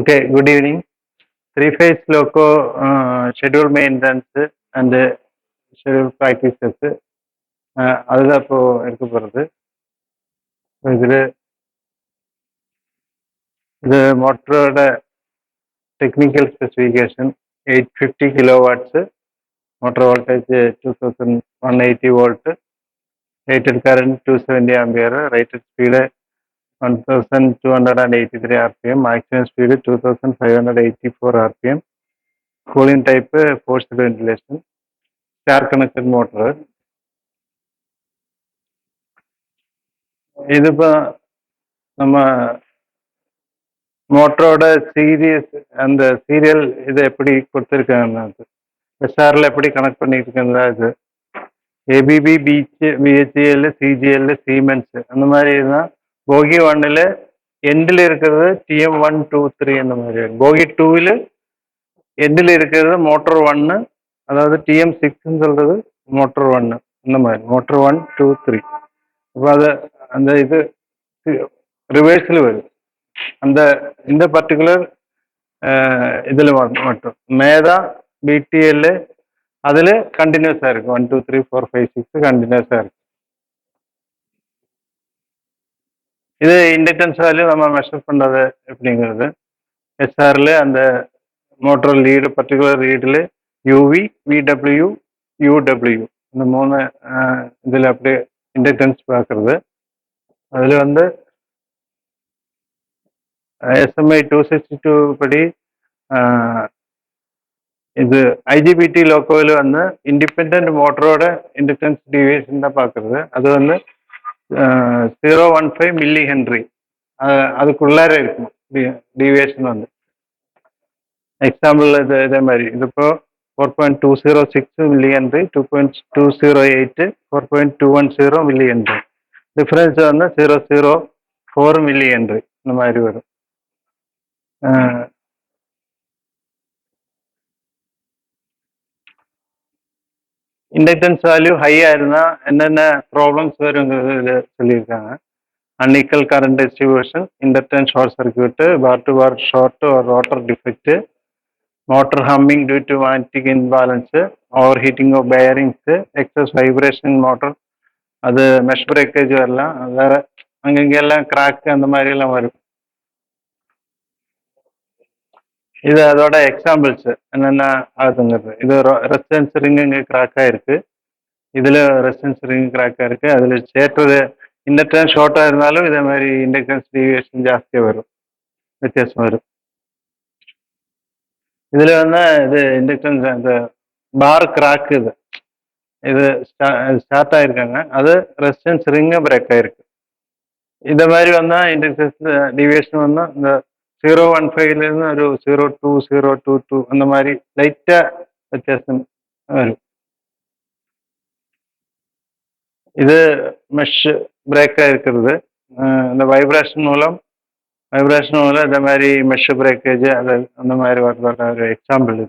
Okay, good evening. Three-phase loco schedule maintenance and schedule practices அதுதான் இப்போ இருக்க போகிறது. இது மோட்டரோட technical specification 850 kilowatts, motor voltage 2180 volt, rated current 270 ampere, rated speed 1283 rpm, maximum speed 2584 rpm, cooling type forced ventilation, star connected motor. இது இப்போ நம்ம மோட்டரோட அந்த serial இதை எப்படி கொடுத்துருக்காங்க, எஸ்ஆர்ல எப்படி கனெக்ட் பண்ணிட்டு இருக்கா, இது ஏபிபி பிஹெச்எல் சிஜிஎல் சீமென்ஸ் அந்த மாதிரி தான். போகி 1ல் எண்டில் இருக்கிறது TM1 2 3 அந்த மாதிரி. போகி 2ல் எண்டில் இருக்கிறது மோட்டர் 1, அதாவது TM6 சொல்றது மோட்டர் 1 இந்த மாதிரி. மோட்டர் 1 2 3 இப்போ அது அந்த இது ரிவர்ஸில் வருது. அந்த இந்த பர்டிகுலர் இதில் மட்டும் மேதா பிடிஎல் அதில் கண்டினியூஸாக இருக்குது. 1 2 3 4 5 6 கண்டினியூஸாக இருக்குது. இது இண்டக்டன்ஸ் வேல்யூ நம்ம மெஷர் பண்ணுறது எப்படிங்கிறது, எஸ்ஆரில் அந்த மோட்டர் லீடு பர்டிகுலர் லீடில் யூவி விடபிள்யூ யூடபிள்யூ இந்த 3 இதில் அப்படியே இண்டக்டன்ஸ் பார்க்குறது. அதில் வந்து SMI 262 படி இது ஐஜிபிடி லோக்கோவில் வந்து இண்டிபெண்ட் மோட்டரோட இண்டக்டன்ஸ் டிவியேஷன் தான் பார்க்குறது. அது வந்து 0.15 மில்லி ஹென்ரி அதுக்குள்ளார இருக்கும் டிவியேஷன் வந்து. எக்ஸாம்பிள் இதே மாதிரி இது இப்போ 4.206 milli Henry, 2.208, 4.210 milli Henry. Difference வந்து 0.04 மில்லி ஹென்ரி இந்த மாதிரி வரும். இண்டக்டன்ஸ் வேல்யூ ஹையாக இருந்தால் என்னென்ன ப்ராப்ளம்ஸ் வருங்கிறது இதில் சொல்லியிருக்காங்க. Unequal current distribution, inductance short circuit, bar to bar short ஒரு rotor defect, motor humming due to magnetic imbalance, overheating of bearings, excess vibration motor, அது மெஷ் பிரேக்கேஜ் வரலாம், வேறு அங்கங்கெல்லாம் கிராக்கு அந்த மாதிரிலாம் வரும். இது அதோட எக்ஸாம்பிள்ஸ் என்னென்ன ஆகுதுங்கிறது. இது ரெசிஸ்டன்ஸ் ரிங்கு இங்கே கிராக்காக இருக்குது, இதில் ரெசிஸ்டன்ஸ் ரிங் கிராக்காக இருக்குது. அதில் சேர்த்தது இண்டக்டன்ஸ் ஷார்ட்டாக இருந்தாலும் இதே மாதிரி இண்டக்டன்ஸ் டிவியேஷன் ஜாஸ்தியாக வரும், வித்தியாசம் வரும். இதில் வந்து இது இண்டக்டன்ஸ் அந்த பார் கிராக் இது ஸ்டார்ட் ஆகிருக்காங்க, அது ரெசிஸ்டன்ஸ் ரிங்கு பிரேக் ஆகிருக்கு. இந்த மாதிரி வந்தால் இண்டக்டன்ஸ் டிவியேஷன் வந்தால் இந்த 0.15லேருந்து ஒரு 0.2 0.22 அந்த மாதிரி லைட்டாக வித்தியாசம் வரும். இது மெஷ் பிரேக்காக இருக்கிறது. இந்த வைப்ரேஷன் மூலம் இந்த மாதிரி மெஷ் பிரேக்கேஜ் அது அந்த மாதிரி வர்றதோட ஒரு எக்ஸாம்பிள்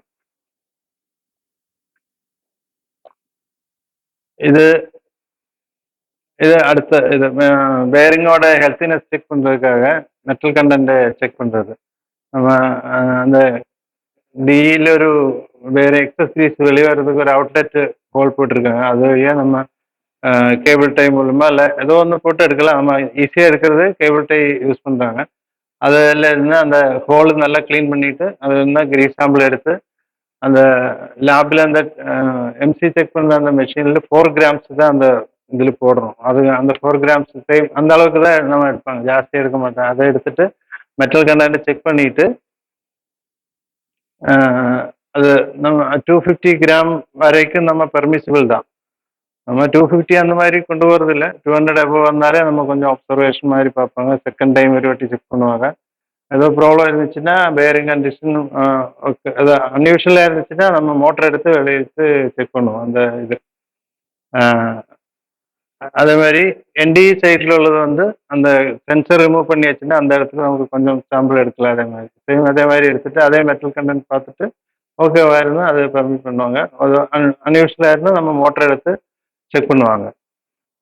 இது. இது அடுத்த இது பேரிங்கோட ஹெல்த்தினஸ் செக் பண்ணுறதுக்காக மெட்டல் கண்டென்ட் செக் பண்ணுறது. நம்ம அந்த டியில் ஒரு வேறு எக்ஸசைஸ் வெளியே வர்றதுக்கு ஒரு அவுட்லெட் ஹோல் போட்டிருக்காங்க. அது வழியாக நம்ம கேபிள் டை மூலமாக இல்லை ஏதோ ஒன்று போட்டு எடுக்கலாம். நம்ம ஈஸியாக இருக்கிறது கேபிள் டை யூஸ் பண்ணுறாங்க. அதில் இருந்தால் அந்த ஹோலு நல்லா க்ளீன் பண்ணிவிட்டு அது இருந்தால் கிரீஸ் சாம்பிள் எடுத்து அந்த லேபில் அந்த எம்சி செக் பண்ணுற அந்த மெஷினில் 4 grams தான் அந்த இதில் போடுறோம். அது அந்த 4 grams சேம் அந்த அளவுக்கு தான் நம்ம எடுப்பாங்க, ஜாஸ்தி எடுக்க மாட்டோம். அதை எடுத்துகிட்டு மெட்டல் கண்டென்ட் செக் பண்ணிவிட்டு அது நம்ம 250 gram வரைக்கும் நம்ம பெர்மிசிபிள் தான். நம்ம 250 அந்த மாதிரி கொண்டு போகிறது இல்லை. 200 above வந்தாலே நம்ம கொஞ்சம் அப்சர்வேஷன் மாதிரி பார்ப்பாங்க. செகண்ட் டைம் ஒரு வாட்டி செக் பண்ணுவாங்க. ஏதோ ப்ராப்ளம் இருந்துச்சுன்னா பேரிங் கண்டிஷன் ஓகே அது அன்யூஷுவலாக இருந்துச்சுன்னா நம்ம மோட்டர் எடுத்து வெளியே எடுத்து செக் பண்ணுவோம் அந்த இது. அதே மாதிரி என்டி சைடில் உள்ளது வந்து அந்த சென்சர் ரிமூவ் பண்ணியாச்சுன்னா அந்த இடத்துல நமக்கு கொஞ்சம் சாம்பிள் எடுக்கலாம். அதே மாதிரி சேம் அதே மாதிரி எடுத்துகிட்டு அதே மெட்டல் கண்டென்ட் பார்த்துட்டு ஓகேவாக இருந்தால் அதை பர்மிட் பண்ணுவாங்க. அது அன்யூஷுவலாக இருந்தால் நம்ம மோட்டர் எடுத்து செக் பண்ணுவாங்க.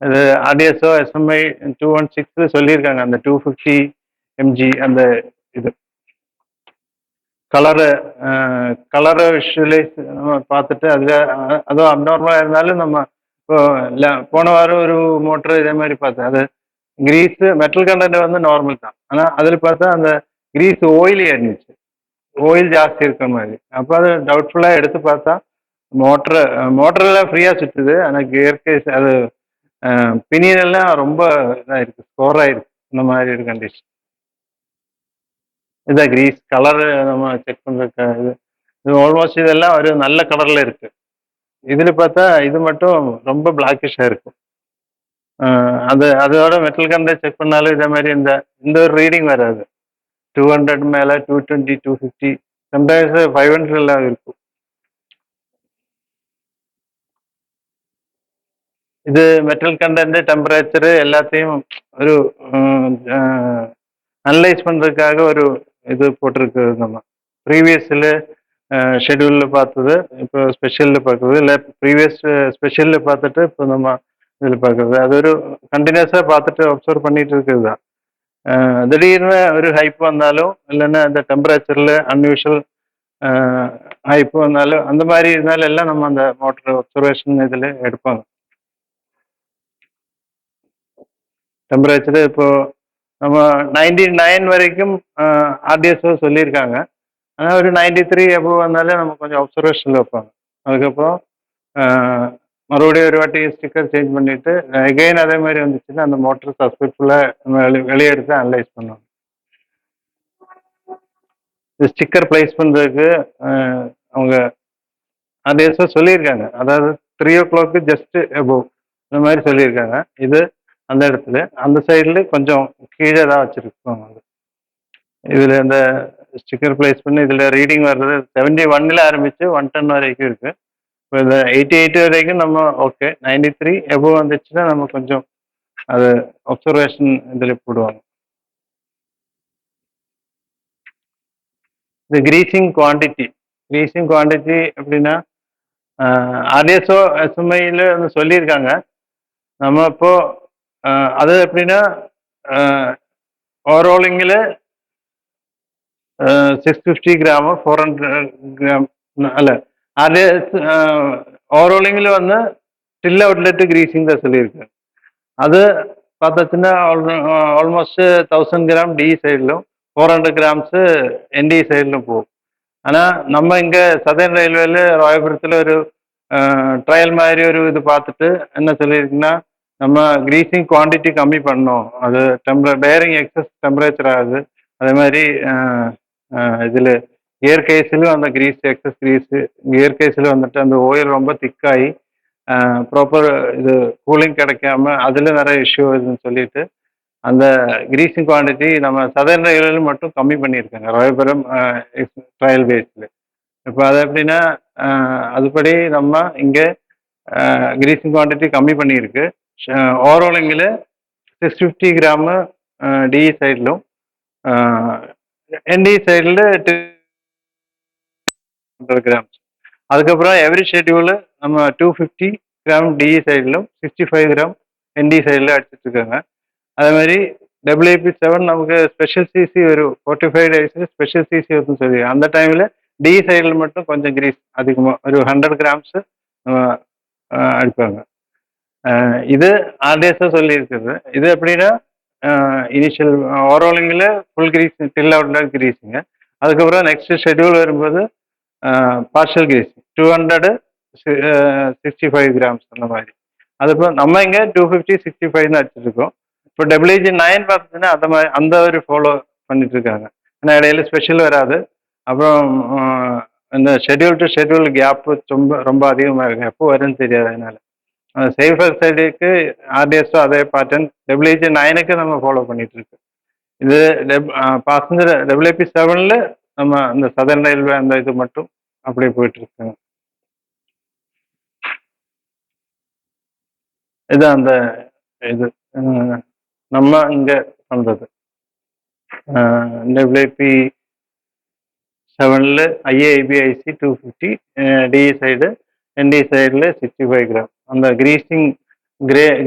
இது ஆர்டிஎஸ்ஓ SMI 216 சொல்லியிருக்காங்க அந்த 250 mg அந்த இது. கலரு கலரை விஷுவலைஸ் பார்த்துட்டு அதில் அதுவும் அப்நார்மலாக இருந்தாலும் நம்ம இப்போ போன வாரம் ஒரு மோட்ரு இதே மாதிரி பார்த்தேன். அது கிரீஸு மெட்டல் கண்டென்ட் வந்து நார்மல் தான். ஆனால் அதில் பார்த்தா அந்த கிரீஸ் ஓயிலி இருந்துச்சு. ஓயில் ஜாஸ்தி இருக்க மாதிரி. அப்போ அது டவுட்ஃபுல்லாக எடுத்து பார்த்தா மோட்டரெல்லாம் ஃப்ரீயாக சுற்றுது. ஆனால் கியர் கேஸ் அது பினியன் எல்லாம் ரொம்ப இதாக இருக்குது, ஸ்கோர் ஆயிருக்கு. இந்த மாதிரி ஒரு கண்டிஷன். இதான் கிரீஸ் கலர் நம்ம செக் பண்ணுறதுக்கு இது ஆல்மோஸ்ட் இதெல்லாம் ஒரு நல்ல கலரில் இருக்குது. இதில் பார்த்தா இது மட்டும் ரொம்ப பிளாக்கிஷாக இருக்கும். அது அதோட மெட்டல் கண்டென்ட் செக் பண்ணாலும் இதே மாதிரி இந்த ஒரு ரீடிங் வராது. 200 மேலே 220 250 சம்டைம்ஸ் 500 எல்லாம் இருக்கும். இது மெட்டல் கண்டென்ட் டெம்பரேச்சரு எல்லாத்தையும் ஒரு அனலைஸ் பண்ணுறதுக்காக ஒரு இது போட்டிருக்கு. நம்ம ப்ரீவியஸில் ஷெடியூலில் பார்த்தது இப்போ ஸ்பெஷலில் பார்க்குறது, இல்லை ப்ரீவியஸ் ஸ்பெஷலில் பார்த்துட்டு இப்போ நம்ம இதில் பார்க்குறது. அது ஒரு கண்டினியூஸாக பார்த்துட்டு அப்சர்வ் பண்ணிட்டு இருக்குது தான். திடீர்னு ஒரு ஹைப் வந்தாலும் இல்லைன்னா அந்த டெம்பரேச்சரில் அன்யூஷுவல் ஹைப் வந்தாலும் அந்த மாதிரி இருந்தாலும் எல்லாம் நம்ம அந்த மோட்டர் அப்சர்வேஷன் இதில் எடுப்பாங்க. டெம்பரேச்சரு இப்போது நம்ம 99 வரைக்கும் ஆர்டிஎஸ்ஓ சொல்லியிருக்காங்க. ஆனால் ஒரு 93 அபோவ் வந்தாலே நம்ம கொஞ்சம் அப்சர்வேஷனில் வைப்பாங்க. அதுக்கப்புறம் மறுபடியும் ஒரு வாட்டி ஸ்டிக்கர் சேஞ்ச் பண்ணிவிட்டு எகெயின் அதே மாதிரி வந்துச்சுன்னா அந்த மோட்டர் சஸ்பெக்ட்ஃபுல்லாக வெளியே எடுத்து அனலைஸ் பண்ணுவாங்க. ஸ்டிக்கர் ப்ளேஸ் பண்ணுறதுக்கு அவங்க ஆர்டிஎஸ்ஓ சொல்லியிருக்காங்க. அதாவது 3 o'clock ஜஸ்ட் அபோவ் இந்த மாதிரி சொல்லியிருக்காங்க. இது அந்த இடத்துல அந்த சைடில் கொஞ்சம் கீழே தான் வச்சுருக்கோம். அது இதில் இந்த ஸ்டிக்கர் ப்ளேஸ் பண்ணி இதில் ரீடிங் வர்றது 71 ஆரம்பித்து 110 வரைக்கும் இருக்குது. இப்போ இந்த 88 வரைக்கும் நம்ம ஓகே. 93 எபோவ் வந்துச்சுன்னா நம்ம கொஞ்சம் அது அப்சர்வேஷன் இதில் போடுவாங்க. இந்த கிரீசிங் குவான்டிட்டி எப்படின்னா ஆர்டிஎஸ்ஓ எஸ்எம்ஐயில் வந்து சொல்லியிருக்காங்க. நம்ம இப்போது அது எப்படின்னா ஓவராலிங்கில் 650 கிராமு 400 கிராம் அல்ல ஆர்டிஎஸ் ஓவராலிங்கில் வந்து ஸ்டில் அவுட்லெட்டு கிரீசிங் தான் சொல்லியிருக்காங்க. அது பார்த்தாச்சுன்னா ஆல்மோஸ்ட் 1000 கிராம் டி சைடிலும் 400 கிராம்ஸு என்டி சைடிலும் போகும். ஆனால் நம்ம இங்கே சதர்ன் ரயில்வேல ராயபுரத்தில் ஒரு ட்ரையல் மாதிரி ஒரு இது பார்த்துட்டு என்ன சொல்லியிருக்குன்னா நம்ம கிரீசிங் குவான்டிட்டி கம்மி பண்ணோம். அது பேரிங் எக்ஸஸ் டெம்பரேச்சர் ஆகுது. அதே மாதிரி இதில் கியர் கேஸிலும் அந்த எக்ஸஸ் கியர் கேஸில் வந்துட்டு அந்த ஓயில் ரொம்ப திக்காகி ப்ராப்பர் இது கூலிங் கிடைக்காம அதில் நிறைய இஷ்யூ வருதுன்னு சொல்லிட்டு அந்த கிரீசிங் குவான்டிட்டி நம்ம சதர்ன் ரயில்வேல மட்டும் கம்மி பண்ணியிருக்காங்க ராயபுரம் ட்ரையல் பேஸில். இப்போ அது எப்படின்னா அதுபடி நம்ம இங்கே கிரீசிங் குவான்டிட்டி கம்மி பண்ணியிருக்கு. ஓவராலிங்கில் 650 கிராமு டிஇ சைடிலும் என்டி சைடில் 200 கிராம்ஸ். அதுக்கப்புறம் எவ்ரி ஷெட்யூலு நம்ம 250 கிராம் டிஇ சைடிலும் 65 கிராம் என்டி சைடில் அடிச்சிட்ருக்காங்க. அதே மாதிரி WIP7 நமக்கு ஸ்பெஷல் சிசி ஒரு 45 டேஸில் ஸ்பெஷல் சிசி வருதுன்னு சொல்லி அந்த டைமில் டி சைடில் மட்டும் கொஞ்சம் கிரீஸ் அதிகமாக ஒரு 100 கிராம்ஸு அடிப்பாங்க. இது ஆர்டிஎஸ்ஓ சொல்லியிருக்குது. இது எப்படின்னா இனிஷியல் ஓவராலிங்கில் ஃபுல் கிரீஸ் டில் அவுட்லெட் கிரீஸுங்க. அதுக்கப்புறம் நெக்ஸ்ட் ஷெட்யூல் வரும்போது பார்ஷியல் கிரீஸிங் 200 65 கிராம்ஸ் அந்த மாதிரி. அதுக்கப்புறம் நம்ம இங்கே 250 65 அடிச்சிருக்கோம். இப்போ WG9 பார்த்தீங்கன்னா அந்த மாதிரி அந்த ஒரு ஃபாலோ பண்ணிட்டு இருக்காங்க. ஏன்னா இடையில ஸ்பெஷல் வராது. அப்புறம் இந்த ஷெட்யூல் டு ஷெட்யூல் கேப்பு ரொம்ப அதிகமாக இருக்கும். எப்போ வரும்னு தெரியாது. அதனால சேஃபர் சைடுக்கு ஆர்டிஎஸ்ஓ அதே பேட்டர்ன் WG9க்கு நம்ம ஃபாலோ பண்ணிட்டு இருக்கு. இது பாசஞ்சர் WIP7ல நம்ம இந்த சதர்ன் ரயில்வே அந்த இது மட்டும் அப்படியே போயிட்டு இருக்குங்க. இது அந்த இது நம்ம இங்கே பண்ணுறது WIP7ல் IAIBIC 250 டிஇ சைடு என்டி சைடில் 65 கிராம். அந்த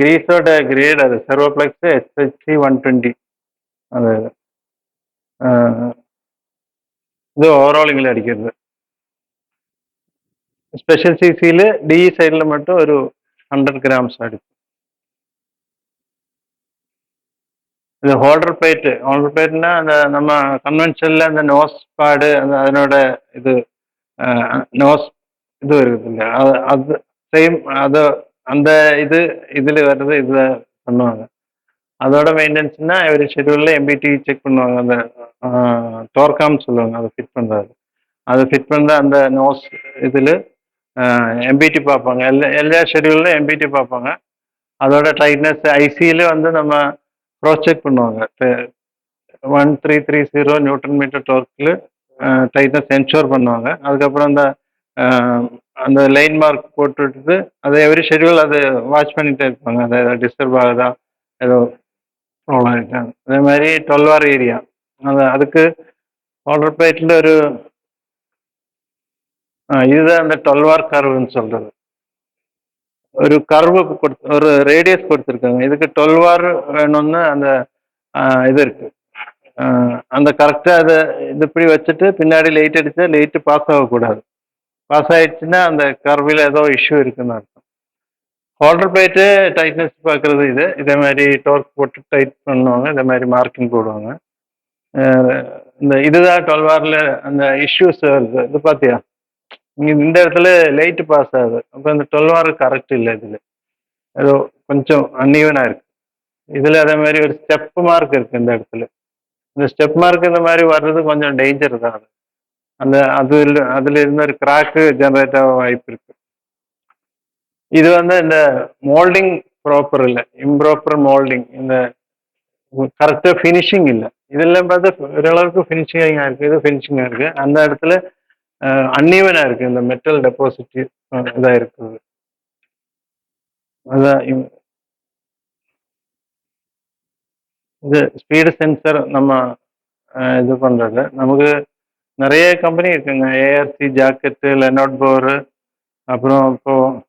கிரீஸோட கிரேட் அது செர்வோப்ளெக்ஸ் HHC 120 அது இது ஓவராலிங்கில் அடிக்கிறது. ஸ்பெஷல் சிசியில் டிஇ சைடில் மட்டும் ஒரு 100 கிராம்ஸ் அடிக்கும். இது ஹோல்டர் பிளேட்னா அந்த நம்ம கன்வென்ஷனில் அந்த நோஸ் பேடு அதனோட இது நோஸ் இது இருக்குது இல்லையா, அது சேம் அது அந்த இதில் வர்றது இதில் பண்ணுவாங்க. அதோட மெயின்டெனன்ஸ்னா ஒரு ஷெட்யூலில் எம்பிடி செக் பண்ணுவாங்க. அந்த டோர்காம்னு சொல்லுவாங்க, அதை ஃபிட் பண்ணுறது. அதை ஃபிட் பண்ணுற அந்த நோஸ் இதில் எம்பிடி பார்ப்பாங்க. எல்லா ஷெட்யூலில் எம்பிடி பார்ப்பாங்க. அதோட டைட்னஸ் ஐசியில் வந்து நம்ம க்ராஸ் செக் பண்ணுவாங்க. 1330 நியூட்டன் மீட்டர் டோர்க்கில் டைட்னஸ் என்ஷோர் பண்ணுவாங்க. அதுக்கப்புறம் அந்த லைன் மார்க் போட்டுட்டு அதை எவ்ரி ஷெட்யூல் அதை வாட்ச் பண்ணிகிட்டே இருப்பாங்க. அதை டிஸ்டர்ப் ஆகுதா, ஏதோ ப்ராப்ளம் இருக்கா. அதே மாதிரி 12 ஏரியா அதுக்கு ஆர்டர் பிளேட்டில் ஒரு இதுதான் அந்த 12 கர்வுன்னு சொல்கிறது. ஒரு கர்வு ஒரு ரேடியஸ் கொடுத்துருக்காங்க. இதுக்கு 12 வேணும்னு அந்த இது இருக்கு. அந்த கரெக்டாக அதை இது இப்படி வச்சுட்டு பின்னாடி லைட் அடித்தா லைட்டு பாஸ் ஆகக்கூடாது. பாஸ் ஆகிடுச்சுன்னா அந்த கர்வில் ஏதோ இஷ்யூ இருக்குன்னு அர்த்தம். ஹோல்டர் பிளேட்டு டைட்னஸ் பார்க்குறது இதே மாதிரி டோர்க் போட்டு டைட் பண்ணுவாங்க. இதே மாதிரி மார்க்கிங் போடுவாங்க. இதுதான் 12 அந்த இஷ்யூஸ் வருது. இது பார்த்தியா, இந்த இடத்துல லைட்டு பாஸ் ஆகுது. அப்போ இந்த 12 கரெக்ட் இல்லை. இதில் ஏதோ கொஞ்சம் அன்ஈவனாக இருக்குது. இதில் அதே மாதிரி ஒரு ஸ்டெப் மார்க் இருக்குது இந்த இடத்துல. இந்த ஸ்டெப் மார்க் இந்த மாதிரி வர்றது கொஞ்சம் டேஞ்சர் தான். அதில் இருந்த ஒரு கிராக்கு ஜென்ரேட் ஆக வாய்ப்பு இருக்குது. இது வந்து இந்த மோல்டிங் ப்ராப்பர் இல்லை, இம்ப்ராப்பர் மோல்டிங். இந்த கரெக்டாக ஃபினிஷிங் இல்லை. இதெல்லாம் பார்த்து ஓரளவுக்கு ஃபினிஷிங்காக இருக்குது. இது ஃபினிஷிங்காக இருக்குது. அந்த இடத்துல அன்ஈவனாக இருக்குது. இந்த மெட்டல் டெபாசிட் இதாக இருக்குது. அதான் இது ஸ்பீடு சென்சர் நம்ம இது பண்ணுறது. நமக்கு நிறைய கம்பெனி இருக்குங்க. ஏஆர்சி ஜாக்கெட்டு, லெனார்ட் பவர், அப்புறம் இப்போது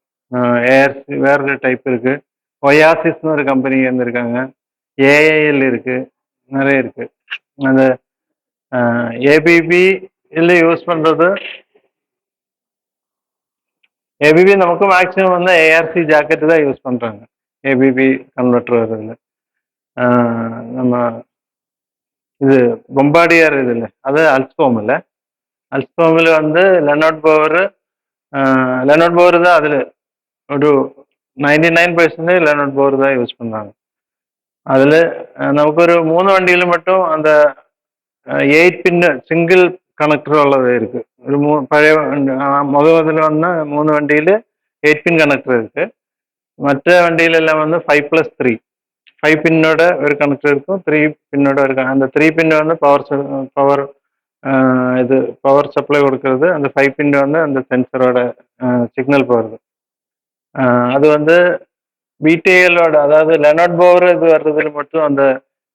ஏஆர்சி வேறு டைப் இருக்குது. ஒயாசிஸ்னு ஒரு கம்பெனி இருந்திருக்காங்க. ஏஐஎல் இருக்குது, நிறைய இருக்குது. அந்த ஏபிபி இதில் யூஸ் பண்ணுறது. ஏபிபி நமக்கு மேக்ஸிமம் வந்து ஏஆர்சி ஜாக்கெட்டு தான் யூஸ் பண்ணுறாங்க. ஏபிபி கன்வெர்ட்டர் வருது. நம்ம இது பொம்பாடியர் இது இல்லை, அது அல்ஸ்கோம் இல்லை. அல்ஸ்கோமில் வந்து லெனார்ட் பவர் தான். அதில் ஒரு 99% லெனார்ட் பவர் தான் யூஸ் பண்ணுறாங்க. அதில் நமக்கு ஒரு 3 வண்டியில் மட்டும் அந்த 8 பின்னு சிங்கிள் கனெக்டர் உள்ளது இருக்குது. ஒரு பழைய முதல்ல வந்து 3 வண்டியில் 8 பின் கனெக்டர் இருக்குது. மற்ற வண்டியில எல்லாம் வந்து 5+3 5 பின்னோட ஒரு கனெக்டர் இருக்கும், 3 பின்னோட இருக்கும். அந்த 3 பின் வந்து பவர் சப்ளை கொடுக்கறது. அந்த 5 பின் வந்து அந்த சென்சரோட சிக்னல் போகிறது. அது வந்து பிடிஎலோட, அதாவது லெனார்ட் பவர் இது வர்றதுல மட்டும் அந்த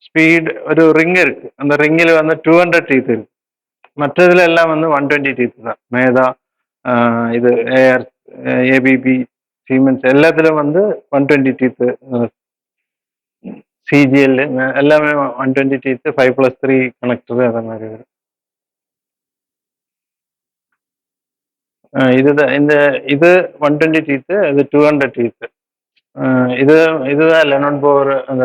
ஸ்பீட் ஒரு ரிங் இருக்குது. அந்த ரிங்கில் வந்து 200 டீத் இருக்குது. மற்றதுல எல்லாம் வந்து 120 டீத் தான். மேதா, இது ஏஆர், ஏபிபி, சீமென்ஸ் எல்லாத்துலேயும் வந்து 120 டீத்து. சிஜிஎல் எல்லாமே 120 டீத்து, 5+3 கனெக்டரு அதே மாதிரி வரும். இதுதான் இது 120 டீத்து, இது 200 டீத்து. இதுதான் லெனார்ட் பவர் அந்த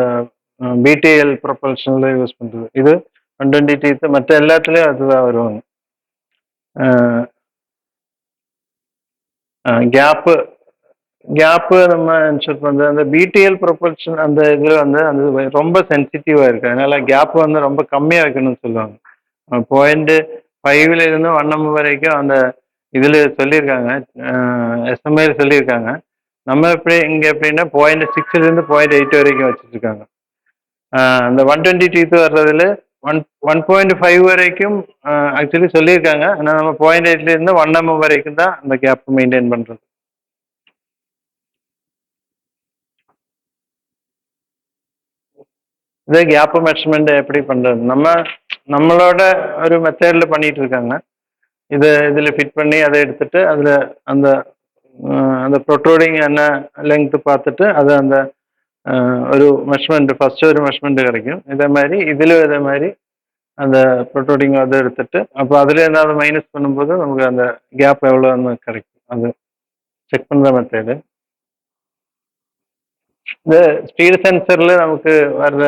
பிடிஎல் ப்ரொபல்ஷன்ல யூஸ் பண்ணுறது. இது 120 டீத்து. மற்ற எல்லாத்துலேயும் அதுதான் வருவாங்க. கேப்பு நம்ம இன்ஷூர் பண்ணுறது. அந்த பிடிஎல் ப்ரொபல்ஷன் அந்த இதில் வந்து அது ரொம்ப சென்சிட்டிவாக இருக்குது. அதனால் கேப்பு வந்து ரொம்ப கம்மியாக வைக்கணும்னு சொல்லுவாங்க. 0.5 இருந்து 1 mm வரைக்கும் அந்த இதில் சொல்லியிருக்காங்க, எஸ்எம்ஐயில் சொல்லியிருக்காங்க. நம்ம இங்கே எப்படின்னா 0.6 0.8 வரைக்கும் வச்சுருக்காங்க. அந்த 120 டீத்து வர்றதுல 1.5 வரைக்கும் ஆக்சுவலி சொல்லியிருக்காங்க. ஆனால் நம்ம 0.8 1 mm வரைக்கும் தான் அந்த கேப் மெயின்டைன் பண்ணுறது. இதே கேப்பு மெஷர்மெண்ட் எப்படி பண்ணுறது, நம்மளோட ஒரு மெத்தடில் பண்ணிகிட்டு இருக்காங்க. இதில் ஃபிட் பண்ணி அதை எடுத்துட்டு அதில் அந்த ப்ரொட்ரூடிங் என்ன லெங்க்த்து பார்த்துட்டு அது அந்த ஒரு மெஷர்மெண்ட் ஃபஸ்ட்டு ஒரு மெஷர்மெண்ட் கிடைக்கும். இதே மாதிரி இதில் இதே மாதிரி அந்த ப்ரோட்டோடிங் அதை எடுத்துட்டு அப்போ அதில் ஏதாவது மைனஸ் பண்ணும்போது நமக்கு அந்த கேப் எவ்வளோன்னு கிடைக்கும். அது செக் பண்ணுற மெத்தடு. இந்த ஸ்பீடு சென்சரில் நமக்கு வர்ற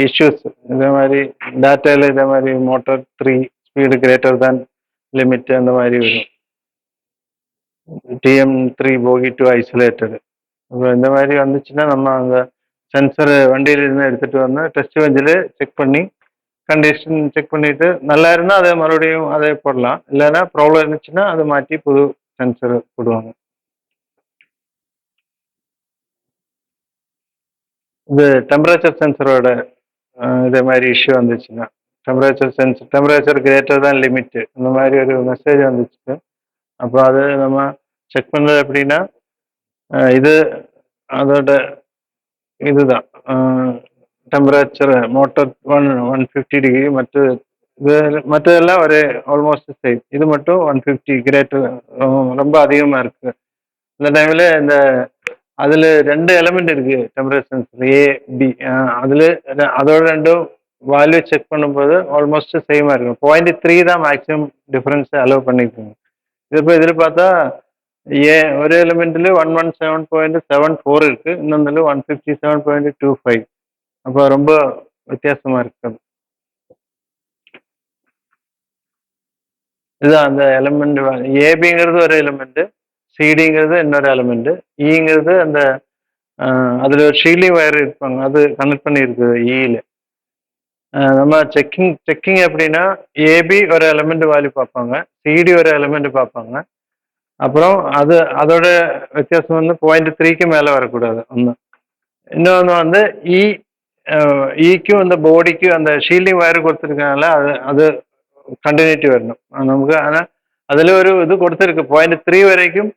இஷ்யூஸ் இதே மாதிரி டேட்டாவில் இதே மாதிரி motor 3 speed greater than limit அந்த மாதிரி வரும். TM3 Bogi to isolated. இப்போ இந்த மாதிரி வந்துச்சுன்னா நம்ம அந்த சென்சர் வண்டியிலிருந்து எடுத்துகிட்டு வந்து டெஸ்ட் பெஞ்சில் செக் பண்ணி கண்டிஷன் செக் பண்ணிவிட்டு நல்லா இருந்தால் அதை மறுபடியும் அதே போடலாம். இல்லைன்னா ப்ராப்ளம் இருந்துச்சுன்னா அதை மாற்றி புது சென்சர் போடுவாங்க. இது டெம்பரேச்சர் சென்சரோட இதே மாதிரி இஷ்யூ வந்துச்சுன்னா டெம்பரேச்சர் கிரேட்டர் தான் லிமிட்டு இந்த மாதிரி ஒரு மெசேஜ் வந்துச்சு. அப்போ அது நம்ம செக் பண்ணுறது எப்படின்னா இது அதோட இதுதான் டெம்பரேச்சர் மோட்டர் 150 மற்ற இது மற்றதெல்லாம் ஒரு ஆல்மோஸ்ட் சேம். இது மட்டும் 150 கிரேட்டர் ரொம்ப அதிகமாக இருக்குது. இந்த டைமில் இந்த அதில் 2 எலமெண்ட் இருக்குது டெம்பரேச்சர் சென்சர் A, B. அதில் அதோட ரெண்டும் வேல்யூ செக் பண்ணும்போது ஆல்மோஸ்ட் சேமாக இருக்கும். 0.3 தான் மேக்ஸிமம் டிஃப்ரென்ஸ் அலோவ் பண்ணியிருக்காங்க. இதில் பார்த்தா ஒரு எலிமெண்ட்ல 117.74 இருக்கு, இன்னொன்றுல 157.25. அப்போ ரொம்ப வித்தியாசமா இருக்கு. இதுதான் அந்த எலிமெண்ட். ஏபிங்கிறது ஒரு எலிமெண்ட், சிடிங்கிறது இன்னொரு எலிமெண்ட், இங்கிறது அந்த அதுல ஒரு ஷீலிங் வயர் இருப்பாங்க, அது கனெக்ட் பண்ணியிருக்கு இல. நம்ம செக்கிங் எப்படின்னா ஏபி ஒரு எலிமெண்ட் வேல்யூ பார்ப்பாங்க, சிடி ஒரு எலிமெண்ட் பார்ப்பாங்க. அப்புறம் அதோட வித்தியாசம் வந்து 0.3க்கு மேலே வரக்கூடாது ஒன்று. இன்னொன்று வந்து இக்கும் இந்த பாடிக்கும் அந்த ஷீல்டிங் வயர் கொடுத்துருக்கனால அது கண்டினியூட்டி வரணும் நமக்கு. ஆனால் அதில் ஒரு இது கொடுத்துருக்கு 0.3 வரைக்கும்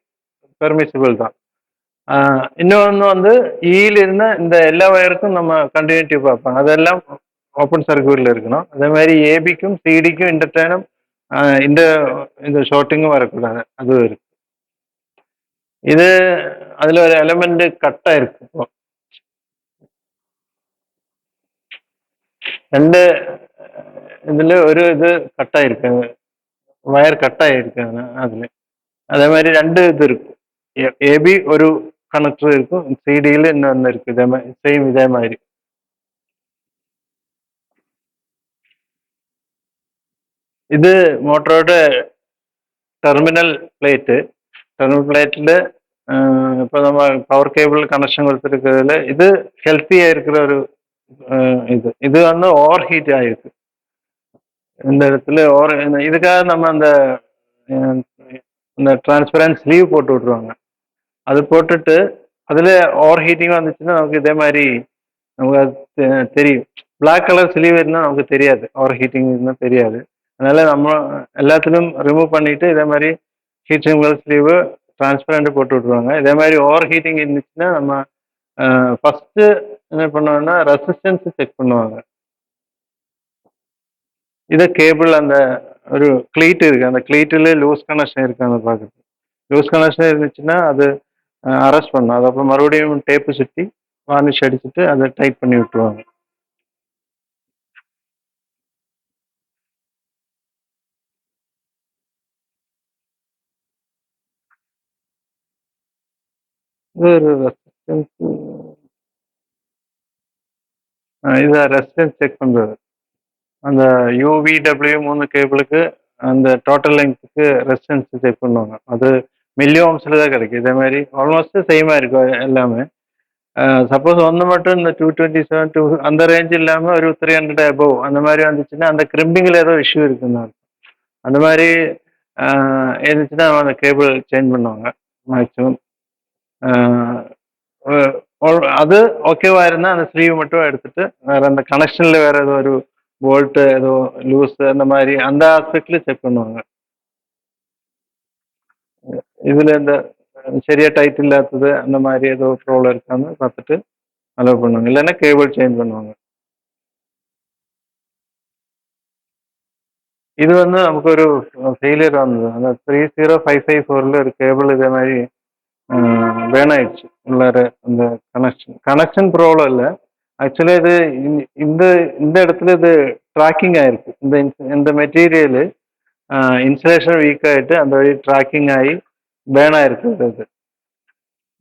பெர்மிசிபிள் தான். இன்னொன்று வந்து இருந்து இந்த எல்லா வயருக்கும் நம்ம கண்டினியூட்டி பார்ப்போம், அதெல்லாம் ஓப்பன் சர்க்யூட்டில் இருக்கணும். அதே மாதிரி ஏபிக்கும் சிடிக்கும் இந்த டைம் இந்த ஷார்ட்டிங்கும் வரக்கூடாது, அது இருக்கு. இது அதில் ஒரு எலிமெண்ட் கட் ஆயிருக்கு. இப்போ 2 இதில் ஒரு இது கட் ஆயிருக்கு, வயர் கட் ஆகிருக்கு அதில். அதே மாதிரி 2 இது இருக்கும், ஏபி ஒரு கனெக்டர் இருக்கும், சிடியில் இன்னொன்று இருக்கு, இதே மாதிரி சேம் இதே மாதிரி. இது மோட்டரோட டெர்மினல் பிளேட்டு. டெர்மினல் பிளேட்டில் இப்போ நம்ம பவர் கேபிள் கனெக்ஷன் கொடுத்துருக்கிறதுல இது ஹெல்த்தியாக இருக்கிற ஒரு இது வந்து ஓவர் ஹீட் ஆகிருக்கு இந்த இடத்துல. இதுக்காக நம்ம அந்த டிரான்ஸ்பரன்ட் ஸ்லீவ் போட்டு விட்ருவாங்க. அது போட்டுட்டு அதில் ஓவர் ஹீட்டிங் வந்துச்சுன்னா நமக்கு இதே மாதிரி நமக்கு அது தெரியும். பிளாக் கலர் ஸ்லீவ் இருந்தால் நமக்கு தெரியாது, ஓவர் ஹீட்டிங் இருந்தால் தெரியாது. அதனால நம்ம எல்லாத்துலையும் ரிமூவ் பண்ணிட்டு இதே மாதிரி ஹீட் சிங்கிள் ஸ்லீவு டிரான்ஸ்பரண்ட் போட்டு விட்ருவாங்க. இதே மாதிரி ஓவர் ஹீட்டிங் இருந்துச்சுன்னா நம்ம ஃபஸ்ட்டு என்ன பண்ணுவாங்கன்னா ரெசிஸ்டன்ஸ் செக் பண்ணுவாங்க. இதை கேபிள் அந்த ஒரு கிளீட் இருக்குது, அந்த கிளீட்டில் லூஸ் கனெக்ஷன் இருக்கான்னு பார்க்குறது. லூஸ் கனெக்ஷன் இருந்துச்சுன்னா அது அரெஸ்ட் பண்ணும். அதுக்கப்புறம் மறுபடியும் டேப்பு சுற்றி வார்னிஷ் அடிச்சுட்டு அதை டைட் பண்ணி விட்டுருவாங்க. இது ஒரு ரெசிஸ்டன்ஸ், இதை ரெசிஸ்டன்ஸ் செக் பண்ணுறது. அந்த UVW 3 கேபிளுக்கு அந்த டோட்டல் லெங்க்த்துக்கு ரெசிஸ்டன்ஸ் செக் பண்ணுவாங்க. அது மில்லி ஓம்ஸில் தான் கிடைக்கும். இதே மாதிரி ஆல்மோஸ்ட் சேமாக இருக்கும் எல்லாமே. சப்போஸ் ஒன்று மட்டும் இந்த 227 அந்த ரேஞ்ச் இல்லாமல் ஒரு 300 அபோவ் அந்த மாதிரி வந்துச்சுன்னா அந்த கிரிம்பிங்கில் ஏதோ இஷ்யூ இருக்குன்னு அந்த மாதிரி இருந்துச்சுன்னா அந்த கேபிள் சேஞ்ச் பண்ணுவாங்க மேக்ஸிமம். அது ஓகேவா இருந்தால் அந்த ஸ்லீவ் மட்டும் எடுத்துட்டு வேறு அந்த கனெக்ஷனில் வேறு ஏதோ ஒரு போல்ட்டு ஏதோ லூஸ் அந்த மாதிரி அந்த ஆஸ்பெக்ட்ல செக் பண்ணுவாங்க. இதில் இந்த சரியா டைட் இல்லாதது அந்த மாதிரி ஏதோ ப்ராப்ளம் இருக்கான்னு பார்த்துட்டு அலோவ் பண்ணுவாங்க, இல்லைன்னா கேபிள் சேஞ்ச் பண்ணுவாங்க. இது வந்து நமக்கு ஒரு ஃபெயிலியர் வந்தது. அந்த 30554 ஒரு கேபிள் இதே மாதிரி பேன் ஆயிடுச்சு உள்ளார. அந்த கனெக்ஷன் ப்ராப்ளம் இல்லை, ஆக்சுவலா இது இந்த இந்த இடத்துல இது ட்ராக்கிங் ஆயிருக்கு. இந்த மெட்டீரியல் இன்சுலேஷன் வீக் ஆயிட்டு அந்த வழி ட்ராக்கிங் ஆகி பேன் ஆயிருக்கு இது.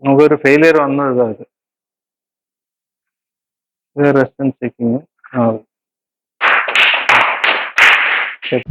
நமக்கு ஒரு ஃபெயிலியர் வந்தது அது. Response checking. சரி.